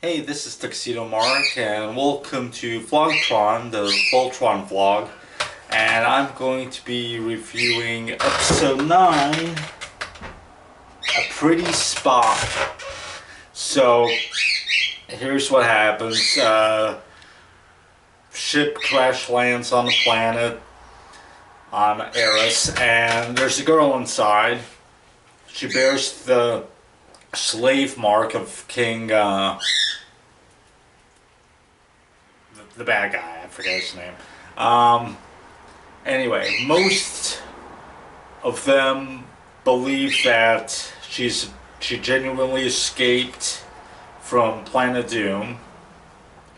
Hey, this is Tuxedo Mark, and welcome to VLOGTRON, the Voltron vlog. And I'm going to be reviewing episode 9, A Pretty Spy. So, here's what happens. Ship crash lands on the planet, on Eris, and there's a girl inside. She bears the slave mark of King, the bad guy, I forget his name. Anyway, most of them believe that she genuinely escaped from Planet Doom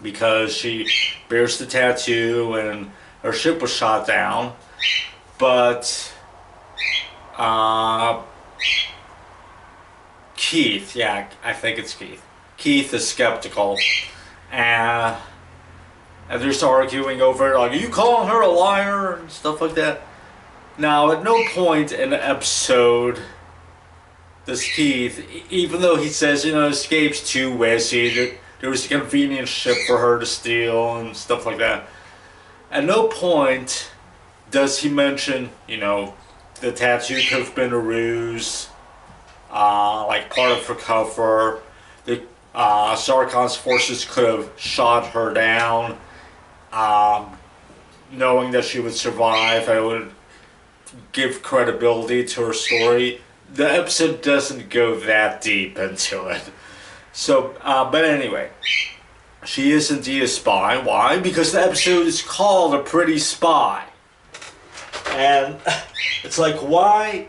because she bears the tattoo and her ship was shot down. But Keith, yeah, I think it's Keith. Keith is skeptical, and they're just arguing over it, like, are you calling her a liar and stuff like that. Now, at no point in the episode does Keith, even though he says, escape's too wishy, there was a convenient ship for her to steal and stuff like that. At no point does he mention, the tattoo could have been a ruse, like part of her cover. The Sarkon's forces could have shot her down, knowing that she would survive. I would give credibility to her story. The episode doesn't go that deep into it. So, but anyway, she is indeed a spy. Why? Because the episode is called A Pretty Spy. And it's like, why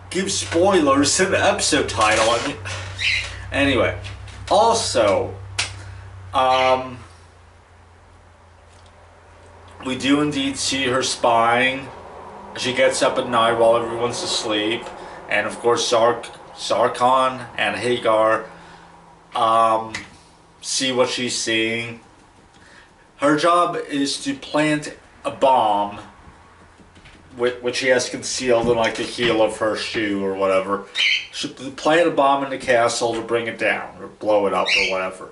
give spoilers in the episode title? I mean, anyway, also, we do indeed see her spying. She gets up at night while everyone's asleep, and of course Sarkon and Hagar see what she's seeing. Her job is to plant a bomb, which she has concealed in like the heel of her shoe or whatever. She plant a bomb in the castle to bring it down or blow it up or whatever.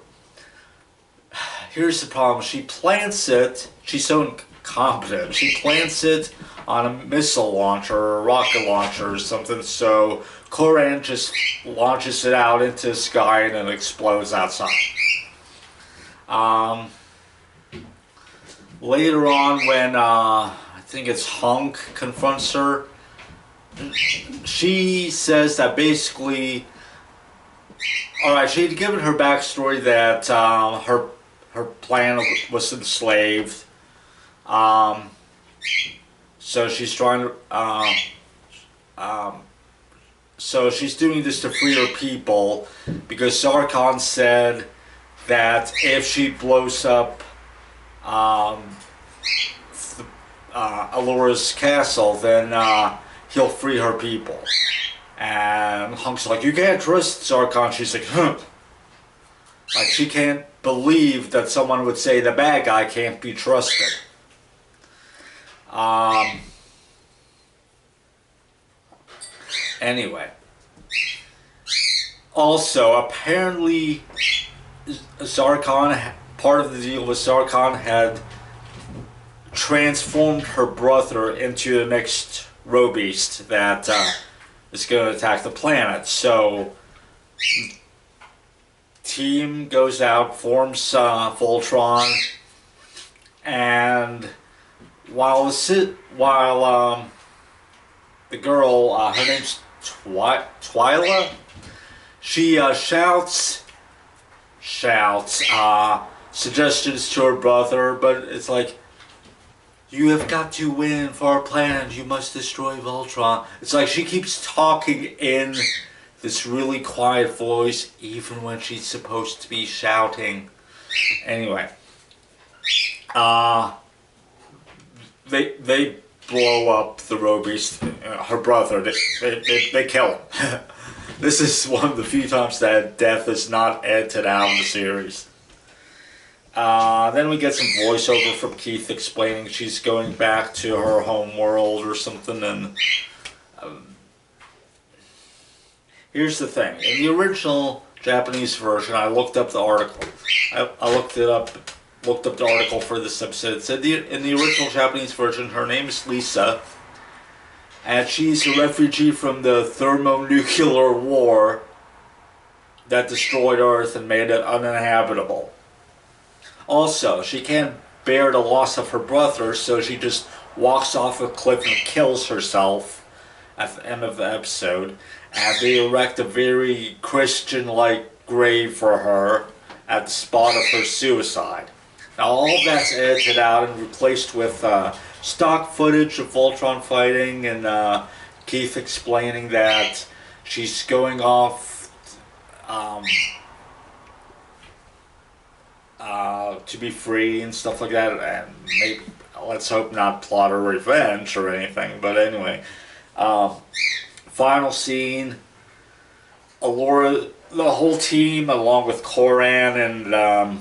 Here's the problem. She plants it. She's so incompetent. She plants it on a missile launcher or a rocket launcher or something, so Koran just launches it out into the sky and it explodes outside. Later on, when I think it's Hunk confronts her, she says that basically, alright, she had given her backstory that her plan was enslaved. So she's trying to, so she's doing this to free her people because Sarkon said that if she blows up Alora's castle, then he'll free her people. And Hunk's like, you can't trust Sarkon. She's like, huh. Like, she can't believe that someone would say the bad guy can't be trusted. Anyway. Also, apparently, part of the deal with Sarkon had transformed her brother into the next Robeast that is going to attack the planet. So, team goes out, forms Voltron, and while the girl, her name's Twyla, she shouts suggestions to her brother, but it's like, you have got to win for our planet, you must destroy Voltron. It's like she keeps talking in this really quiet voice, even when she's supposed to be shouting. Anyway, they blow up the Robeast, her brother. They kill him. This is one of the few times that death is not edited out in the series. Then we get some voiceover from Keith explaining she's going back to her home world or something, and Here's the thing. In the original Japanese version, I looked up the article. I looked it up, looked up the article for this episode. It said in the original Japanese version, her name is Lisa, and she's a refugee from the thermonuclear war that destroyed Earth and made it uninhabitable. Also, she can't bear the loss of her brother, so she just walks off a cliff and kills herself at the end of the episode. And they erect a very Christian-like grave for her at the spot of her suicide. Now all of that's edited out and replaced with stock footage of Voltron fighting and Keith explaining that she's going off to be free and stuff like that, and maybe, let's hope not plot or revenge or anything, but anyway. Final scene, Allura, the whole team, along with Koran and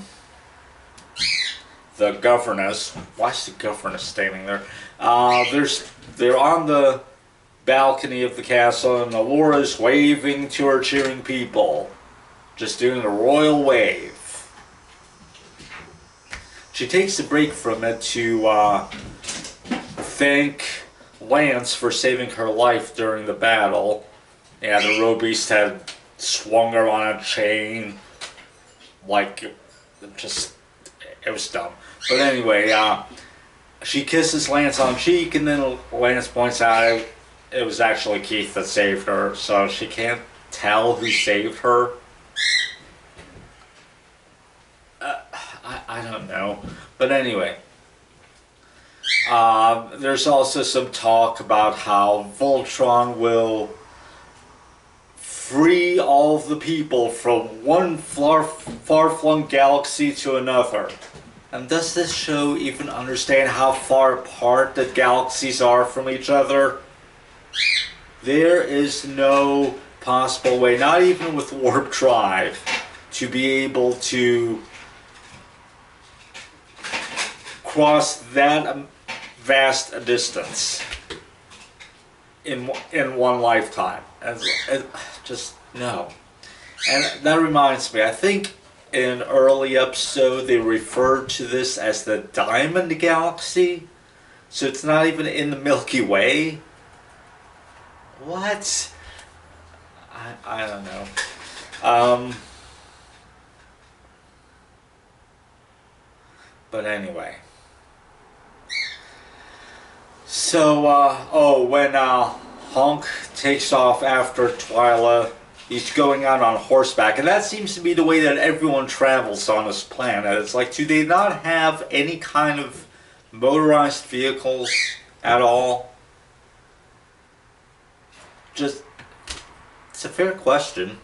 the governess. Why is the governess standing there? They're on the balcony of the castle, and Allura's waving to her cheering people, just doing a royal wave. She takes a break from it to thank Lance for saving her life during the battle. Yeah, the road beast had swung her on a chain, like, just, it was dumb. But anyway, she kisses Lance on the cheek, and then Lance points out it was actually Keith that saved her, so she can't tell who saved her. I don't know. But anyway, there's also some talk about how Voltron will free all of the people from one far-flung galaxy to another. And does this show even understand how far apart the galaxies are from each other? There is no possible way, not even with warp drive, to be able to cross that vast a distance in one lifetime. And just no. And that reminds me, I think in an early episode they referred to this as the Diamond Galaxy, so it's not even in the Milky Way. What? I don't know. But anyway. So, when Honk takes off after Twyla, he's going out on horseback, and that seems to be the way that everyone travels on this planet. It's like, do they not have any kind of motorized vehicles at all? Just, it's a fair question.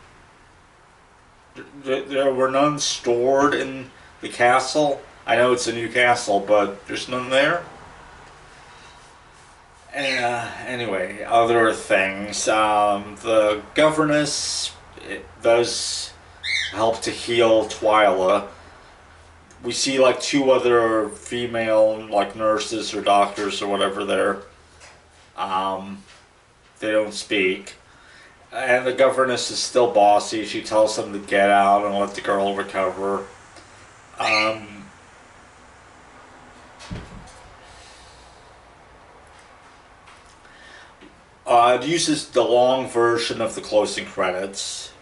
There were none stored in the castle. I know it's a new castle, but there's none there. Anyway, other things. The governess, it does help to heal Twyla. We see like two other female like nurses or doctors or whatever there. They don't speak. And the governess is still bossy. She tells them to get out and let the girl recover. It uses the long version of the closing credits.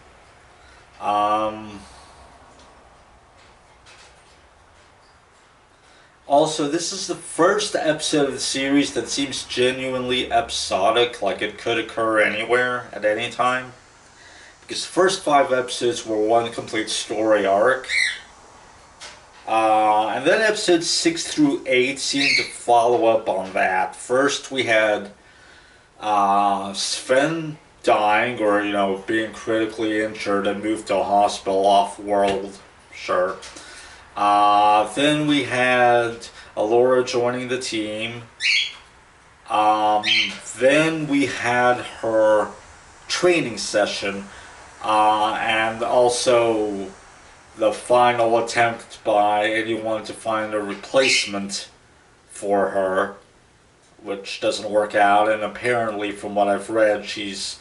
Also, this is the first episode of the series that seems genuinely episodic, like it could occur anywhere, at any time. Because the first 5 episodes were one complete story arc. And then episodes 6 through 8 seem to follow up on that. First we had Sven dying, or being critically injured and moved to a hospital off-world, sure. Then we had Allura joining the team. Then we had her training session, and also the final attempt by anyone to find a replacement for her, which doesn't work out, and apparently from what I've read she's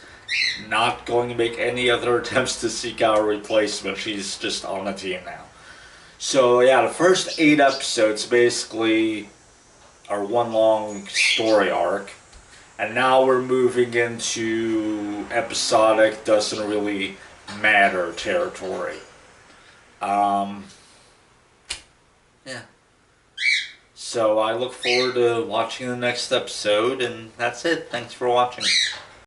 not going to make any other attempts to seek out a replacement. She's just on the team now. So yeah, the first 8 episodes basically are one long story arc. And now we're moving into episodic, doesn't really matter territory. Yeah. So I look forward to watching the next episode, and that's it. Thanks for watching.